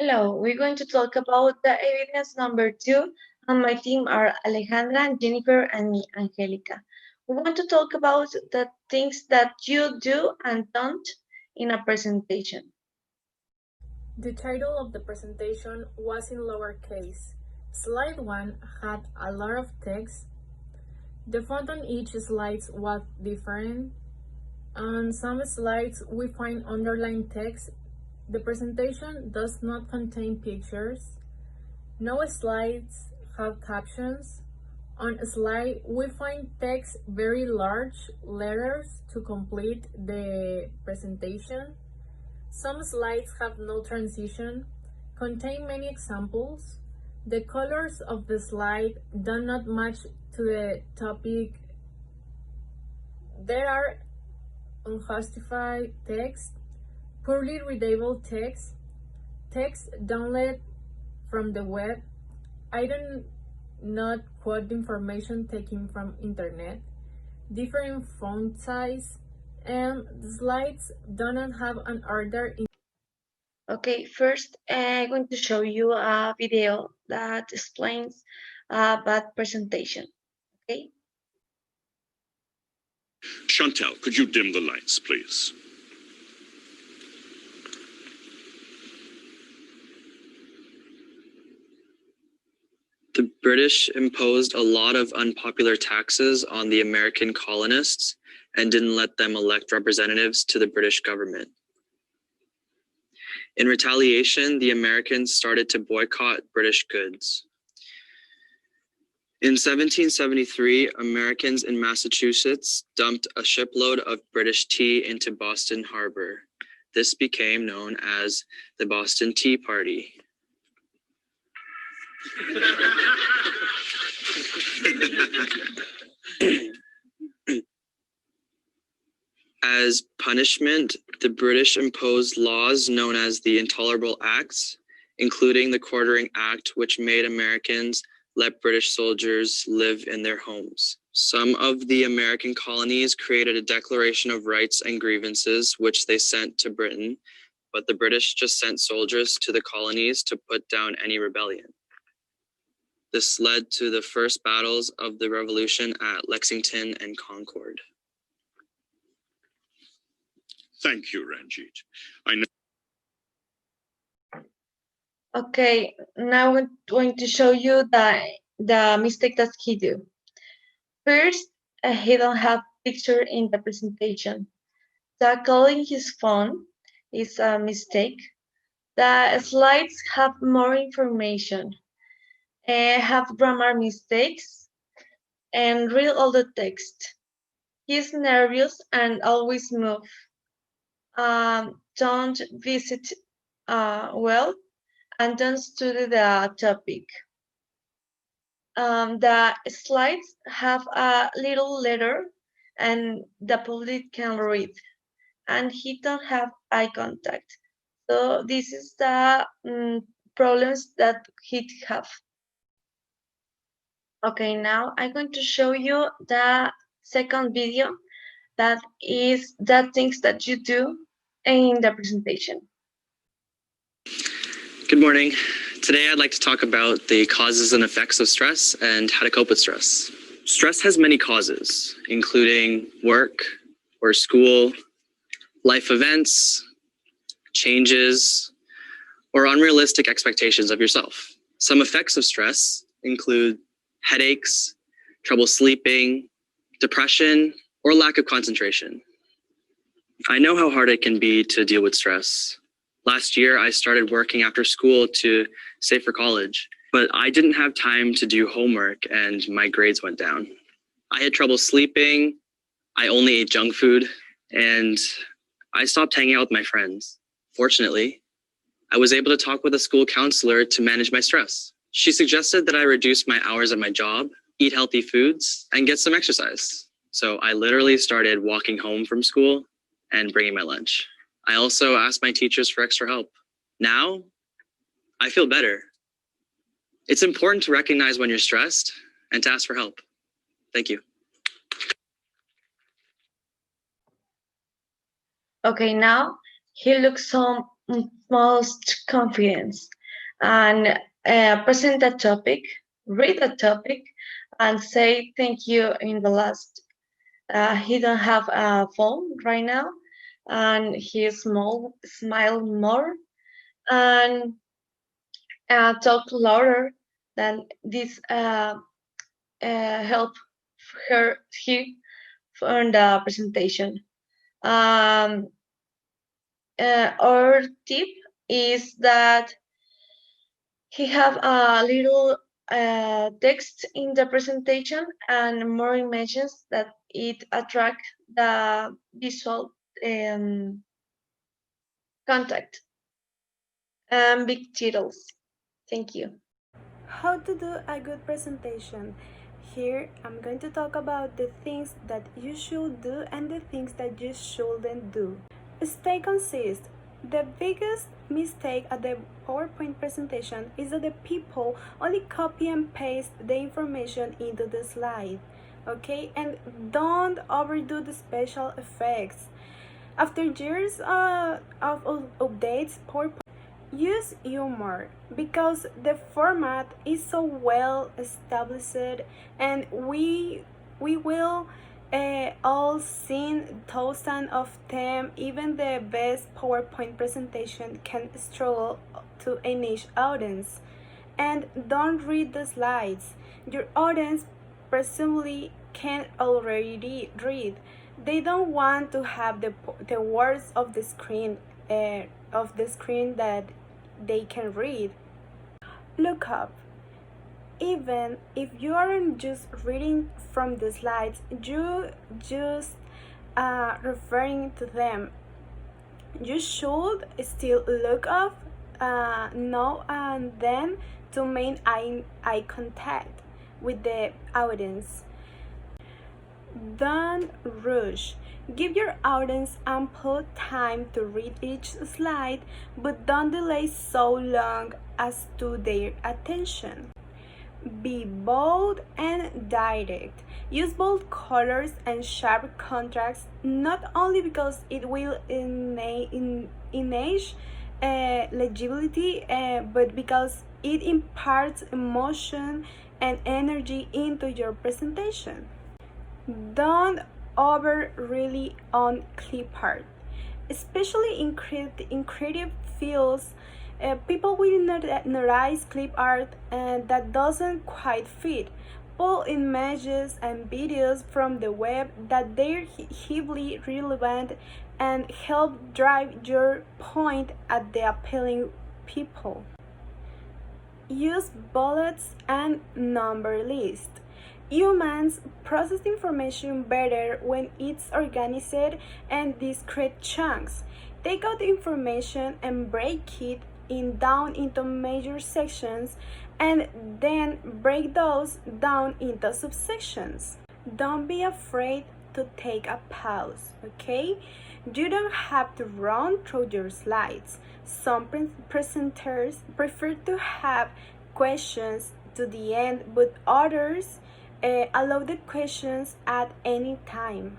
Hello, we're going to talk about the evidence number 2, and my team are Alejandra, Jennifer, and me, Angelica. We want to talk about the things that you do and don't in a presentation. The title of the presentation was in lowercase. Slide 1 had a lot of text. The font on each slide was different. On some slides we find underlined text. The presentation does not contain pictures. No slides have captions. On a slide we find text very large letters to complete the presentation. Some slides have no transition, contain many examples. The colors of the slide do not match to the topic. There are unjustified text, poorly readable text, text downloaded from the web. I do not quote information taken from internet, different font size, and the slides do not have an order. Okay, first I'm going to show you a video that explains a bad presentation. Okay. Chantal, could you dim the lights, please? The British imposed a lot of unpopular taxes on the American colonists and didn't let them elect representatives to the British government. In retaliation, the Americans started to boycott British goods. In 1773, Americans in Massachusetts dumped a shipload of British tea into Boston Harbor. This became known as the Boston Tea Party. As punishment, the British imposed laws known as the Intolerable Acts, including the Quartering Act, which made Americans let British soldiers live in their homes. Some of the American colonies created a Declaration of Rights and Grievances, which they sent to Britain, but the British just sent soldiers to the colonies to put down any rebellion. This led to the first battles of the Revolution at Lexington and Concord. Thank you, Ranjit. I know. Okay, now I'm going to show you the mistake that he do. First, he don't have picture in the presentation. The calling his phone is a mistake. The slides have more information, have grammar mistakes, and read all the text. He's nervous and always move. Don't visit well, and don't study the topic. The slides have a little letter and the public can read, and he don't have eye contact. So this is the problems that he have. Okay, now I'm going to show you the second video that is the things that you do in the presentation. Good morning. Today I'd like to talk about the causes and effects of stress and how to cope with stress. Stress has many causes, including work or school, life events, changes, or unrealistic expectations of yourself. Some effects of stress include headaches, trouble sleeping, depression, or lack of concentration. I know how hard it can be to deal with stress. Last year, I started working after school to save for college, but I didn't have time to do homework and my grades went down. I had trouble sleeping, I only ate junk food, and I stopped hanging out with my friends. Fortunately, I was able to talk with a school counselor to manage my stress. She suggested that I reduce my hours at my job, eat healthy foods, and get some exercise. So I literally started walking home from school and bringing my lunch. I also asked my teachers for extra help. Now, I feel better. It's important to recognize when you're stressed and to ask for help. Thank you. Okay, now he looks so most confidence and present the topic, read the topic, and say thank you in the last. He don't have a phone right now, and he smile more and talk louder than this help her he for the presentation. Um, our tip is that he have a little text in the presentation and more images that it attract the visual um, contact and big titles. Thank you. How to do a good presentation. Here I'm going to talk about the things that you should do and the things that you shouldn't do. Stay consistent. The biggest mistake at the PowerPoint presentation is that the people only copy and paste the information into the slide. Okay, and don't overdo the special effects. After years of updates, PowerPoint use humor because the format is so well established, and we will all seen thousands of them. Even the best PowerPoint presentation can struggle to a niche audience. And don't read the slides. Your audience presumably can already read. They don't want to have the words of the screen that they can read. Look up. Even if you aren't just reading from the slides, you just referring to them. You should still look up now and then to maintain eye contact with the audience. Don't rush. Give your audience ample time to read each slide, but don't delay so long as to their attention. Be bold and direct. Use bold colors and sharp contrasts, not only because it will enhance legibility, but because it imparts emotion and energy into your presentation. Don't over rely on clip art, especially in creative fields. People will notice clip art that doesn't quite fit. Pull images and videos from the web that they're heavily relevant and help drive your point at the appealing people. Use bullets and number lists. Humans process information better when it's organized and discrete chunks. Take out the information and break it down into major sections, and then break those down into subsections. Don't be afraid to take a pause, okay? You don't have to run through your slides. Some presenters prefer to have questions to the end, but others allow the questions at any time.